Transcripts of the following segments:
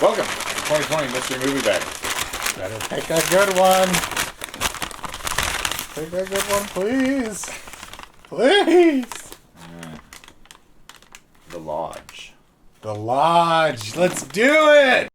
Welcome to 2020 Mystery Movie Bag. Better pick a good one. Pick a good one, please. Please. The Lodge. The Lodge. Let's do it.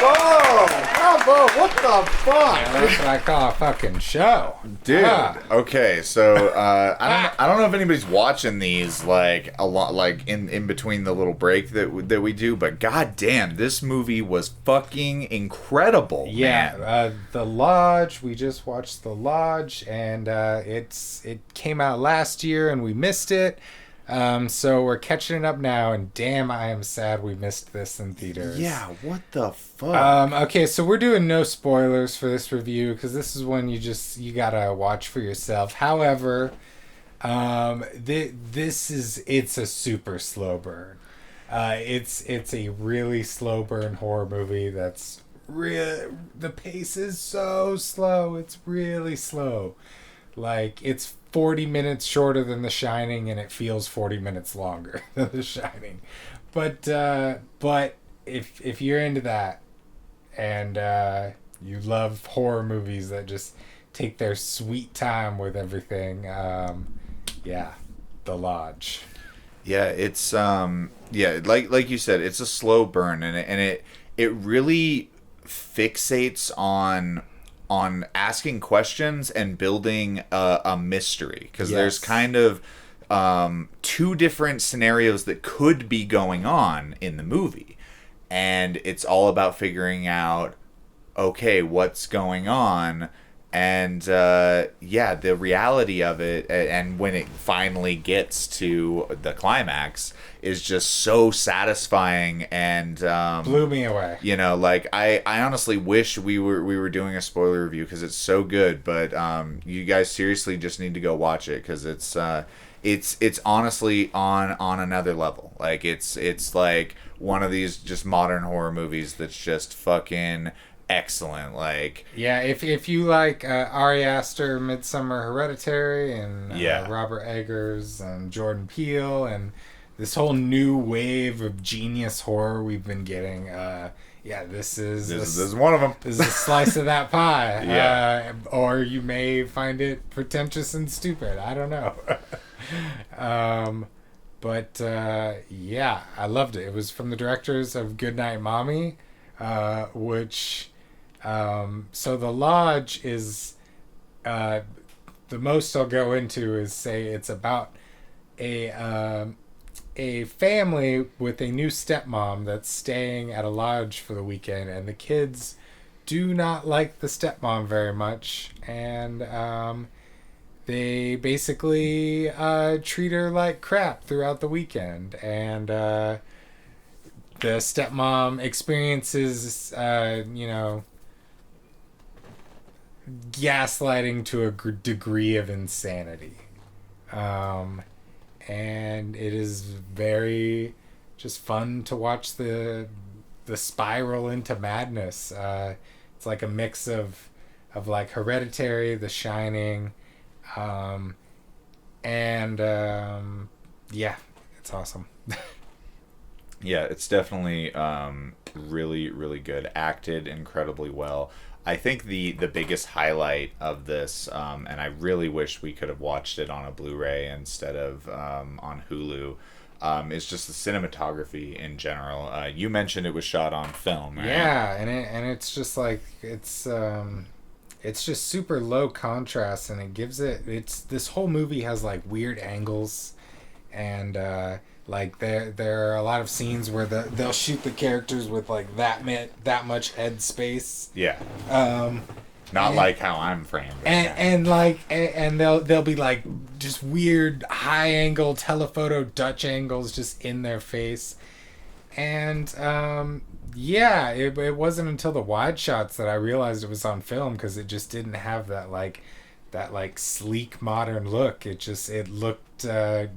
Bravo. Bravo. What the fuck? Yeah, that's what I call a fucking show. Dude. Okay, so I don't know if anybody's watching these like a lot, like in between the little break that we do, but goddamn, this movie was fucking incredible. Yeah, man. The Lodge. We just watched The Lodge, and it came out last year, and we missed it. So we're catching it up now, and damn, I am sad we missed this in theaters. Yeah, what the fuck? Okay, so we're doing no spoilers for this review because this is when you gotta watch for yourself. However, it's a super slow burn. It's a really slow burn horror movie that's the pace is so slow. It's really slow. Like, it's 40 minutes shorter than The Shining, and it feels 40 minutes longer than The Shining. But if you're into that, and you love horror movies that just take their sweet time with everything, yeah, The Lodge. Yeah, it's like you said, it's a slow burn, and it really fixates on asking questions and building a mystery, because there's kind of two different scenarios that could be going on in the movie, and it's all about figuring out, okay, what's going on, and the reality of it, and when it finally gets to the climax, is just so satisfying and blew me away. You know, like I honestly wish we were doing a spoiler review because it's so good, but you guys seriously just need to go watch it because it's honestly on another level. Like it's like one of these just modern horror movies that's just fucking excellent. Like, yeah, if you like Ari Aster, Midsummer, Hereditary, and Robert Eggers and Jordan Peele, and this whole new wave of genius horror we've been getting, this is one of them. This is a slice of that pie. Yeah. Or you may find it pretentious and stupid. I don't know. But I loved it. It was from the directors of Goodnight Mommy, which so The Lodge is the most I'll go into is say it's about a family with a new stepmom that's staying at a lodge for the weekend, and the kids do not like the stepmom very much, and they basically treat her like crap throughout the weekend, and the stepmom experiences gaslighting to a degree of insanity, and it is very just fun to watch the spiral into madness. It's like a mix of like Hereditary, The Shining, and it's awesome. Yeah, it's definitely really, really good. Acted incredibly well. I think the biggest highlight of this, and I really wish we could have watched it on a Blu-ray instead of on Hulu, is just the cinematography in general. You mentioned it was shot on film, right? Yeah, and it's just like it's just super low contrast, and this whole movie has like weird angles, and like there are a lot of scenes where they'll shoot the characters with like that much head space. Yeah. Not like how I'm framed. Right and they'll be like just weird high angle telephoto Dutch angles just in their face, and it wasn't until the wide shots that I realized it was on film, because it just didn't have that sleek modern look. It looked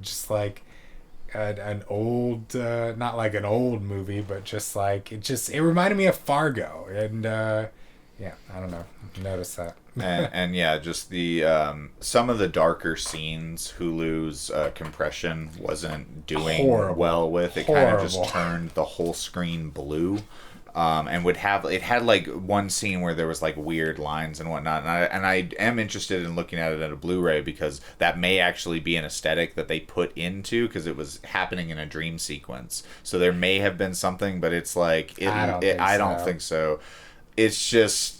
just like an old, not like an old movie, but just like it reminded me of Fargo, and Yeah, I don't know. Notice that. And yeah, just the some of the darker scenes, Hulu's compression wasn't doing Horrible. well with. It kind of just Horrible. turned the whole screen blue. And would have it had like one scene where there was like weird lines and whatnot, and I am interested in looking at it at a Blu-ray because that may actually be an aesthetic that they put into because it was happening in a dream sequence, so there may have been something, but it's like I don't think so. It's just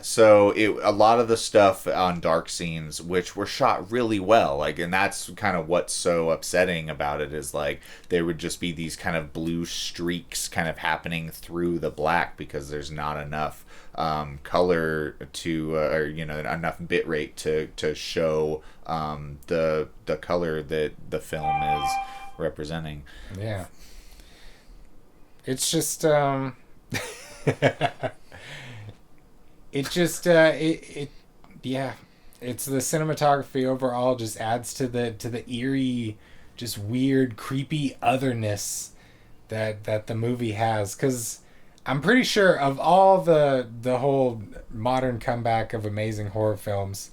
so a lot of the stuff on dark scenes which were shot really well, like, and that's kind of what's so upsetting about it is like there would just be these kind of blue streaks kind of happening through the black because there's not enough color to or enough bit rate to show the color that the film is representing. Yeah. It's just it just yeah, it's the cinematography overall just adds to the eerie, just weird, creepy otherness that the movie has, because I'm pretty sure of all the whole modern comeback of amazing horror films,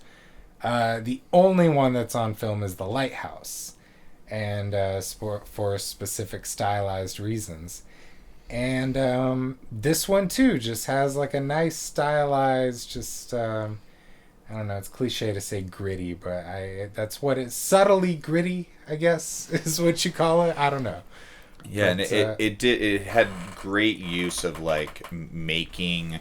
the only one that's on film is The Lighthouse, and for specific stylized reasons. And this one too just has like a nice stylized, just I don't know, it's cliche to say gritty, but that's what it's, subtly gritty, I guess is what you call it. I don't know. Yeah, But, and it had great use of like making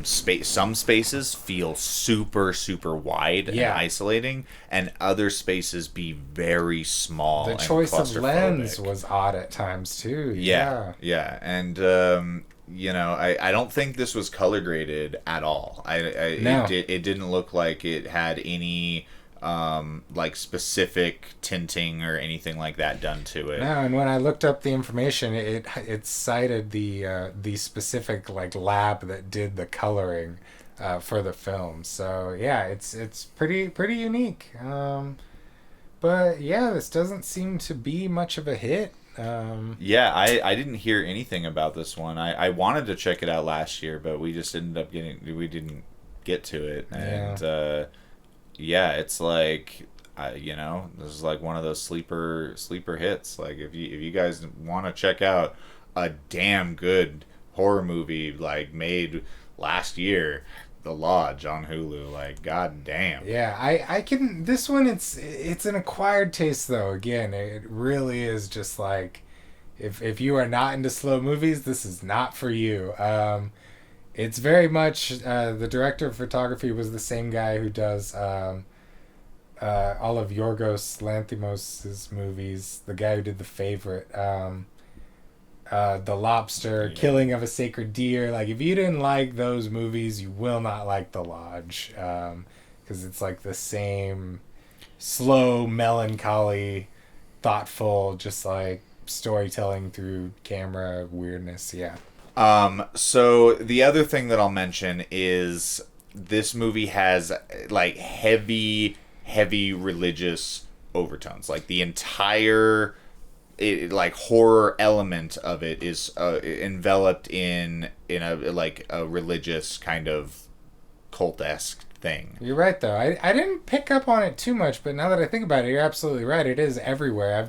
some spaces feel super super wide and isolating, and other spaces be very small. The and choice of lens claustrophobic. was odd at times too. Yeah, and I don't think this was color graded at all. No. It didn't look like it had any like specific tinting or anything like that done to it. No, and when I looked up the information, it cited the specific like lab that did the coloring for the film. So yeah, it's pretty unique. But yeah, this doesn't seem to be much of a hit. Yeah, I didn't hear anything about this one. I wanted to check it out last year, but we just ended up we didn't get to it. And yeah, it's like this is like one of those sleeper hits. Like if you guys want to check out a damn good horror movie like made last year, The Lodge on Hulu, like god damn. Yeah, I can. This one, it's an acquired taste though. Again, it really is just like, if you are not into slow movies, this is not for you. It's very much the director of photography was the same guy who does all of Yorgos Lanthimos' movies. The guy who did The Favorite, The Lobster, Killing of a Sacred Deer. Like, if you didn't like those movies, you will not like The Lodge, because it's like the same slow, melancholy, thoughtful, just like storytelling through camera weirdness. Yeah. So the other thing that I'll mention is this movie has like heavy religious overtones. Like the entire like horror element of it is enveloped in a like a religious kind of cult-esque thing. You're right, though. I didn't pick up on it too much, but now that I think about it, you're absolutely right. It is everywhere.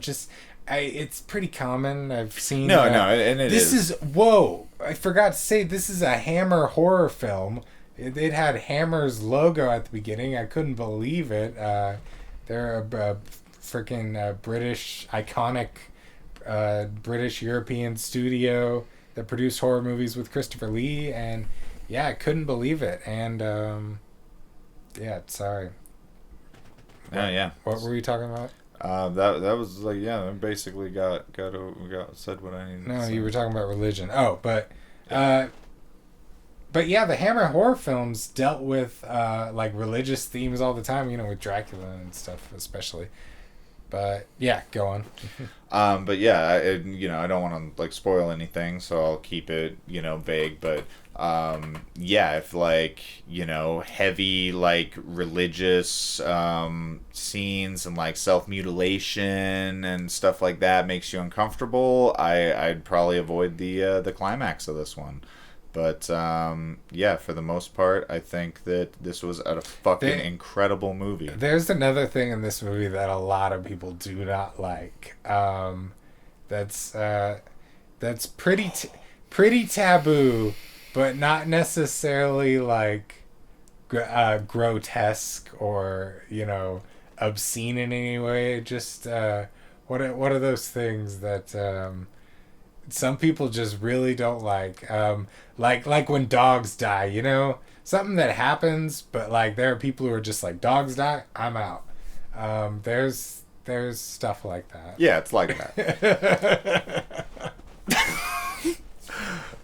It's pretty common. I've seen. No, and this is. Whoa! I forgot to say this is a Hammer horror film. It had Hammer's logo at the beginning. I couldn't believe it. They're a freaking British iconic British European studio that produced horror movies with Christopher Lee, and yeah, I couldn't believe it. And yeah, sorry. What were we talking about? That was like, yeah, I basically got said what I needed. No, you were talking about religion. Oh, but yeah, the Hammer horror films dealt with like religious themes all the time. With Dracula and stuff, especially. But yeah, go on. But yeah, I don't want to like spoil anything, so I'll keep it vague. But yeah, if like heavy like religious scenes and like self-mutilation and stuff like that makes you uncomfortable, I'd probably avoid the climax of this one. But yeah, for the most part, I think that this was a fucking incredible movie. There's another thing in this movie that a lot of people do not like. That's pretty taboo, but not necessarily like grotesque or obscene in any way. Just what are those things that some people just really don't like? Like when dogs die. Something that happens, but like there are people who are just like, dogs die, I'm out. There's stuff like that. Yeah, it's like that.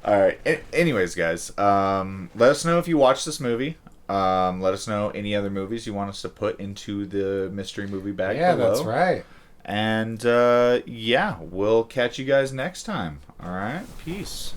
All right. Anyways, guys, let us know if you watched this movie. Let us know any other movies you want us to put into the mystery movie bag below. Yeah, that's right. And yeah, we'll catch you guys next time. All right. Peace.